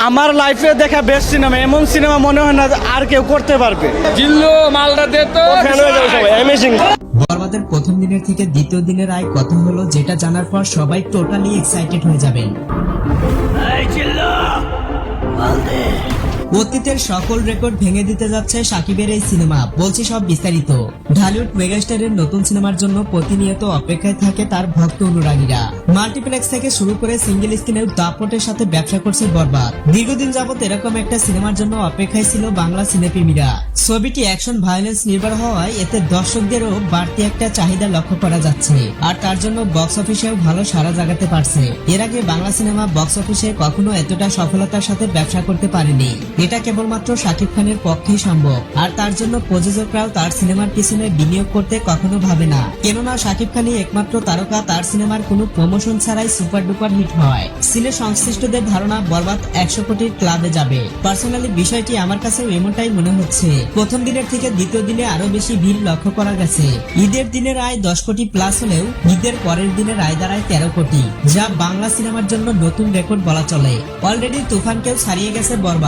আমার লাইফে দেখা বেস্ট সিনেমা, এমন সিনেমা মনে হয় না আর কেউ করতে পারবে। জিল্লু মালটা দে তো ফ্যান হয়ে যাবে সবাই, অ্যামেজিং। বরবাদের প্রথম দিনের থেকে দ্বিতীয় দিনের আয় কত হলো যেটা জানার পর সবাই টোটালি এক্সাইটেড হয়ে যাবেন। অতীতের সকল রেকর্ড ভেঙে দিতে যাচ্ছে সাকিবের এই সিনেমা, বলছি সব বিস্তারিত। ঢালিউড মেগাস্টারের নতুন সিনেমার জন্য প্রতিনিয়ত অপেক্ষায় থাকে তার ভক্ত অনুরাগীরা। মাল্টিপ্লেক্স থেকে শুরু করে সিঙ্গেল স্ক্রিনেও দাপটের সাথে ব্যবসা করছে বরবাদ। দীর্ঘদিন যাবত এরকম একটা সিনেমার জন্য অপেক্ষায় ছিল বাংলা সিনেপ্রেমীরা। ছবিটি অ্যাকশন ভায়োলেন্স নির্ভর হওয়ায় এতে দর্শকদেরও বাড়তি একটা চাহিদা লক্ষ্য করা যাচ্ছে, আর তার জন্য বক্স অফিসেও ভালো সাড়া জাগাতে পারছে। এর আগে বাংলা সিনেমা বক্স অফিসে কখনো এতটা সফলতার সাথে ব্যবসা করতে পারেনি। এটা কেবলমাত্র শাকিব খানের পক্ষেই সম্ভব, আর তার জন্য প্রযোজকরাও তার সিনেমার পিছনে বিনিয়োগ করতে কখনো ভাবে না। কেননা শাকিব খানই একমাত্র তারকা তার সিনেমার কোনো প্রমোশন ছাড়াই সুপার ডুপার হিট হয়। সিনে সংশ্লিষ্টদের ধারণা বরবাদ 100 কোটির ক্লাবে যাবে। পার্সোনালি বিষয়টি আমার কাছেও এমনটাই মনে হচ্ছে। প্রথম দিনের থেকে দ্বিতীয় দিনে আরো বেশি ভিড় লক্ষ্য করা গেছে। ঈদের দিনের আয় 10 কোটি প্লাস হলেও ঈদের পরের দিনের আয় দাঁড়ায় 13 কোটি, যা বাংলা সিনেমার জন্য নতুন রেকর্ড বলা চলে। অলরেডি তুফানকেও ছাড়িয়ে গেছে বরবাদ।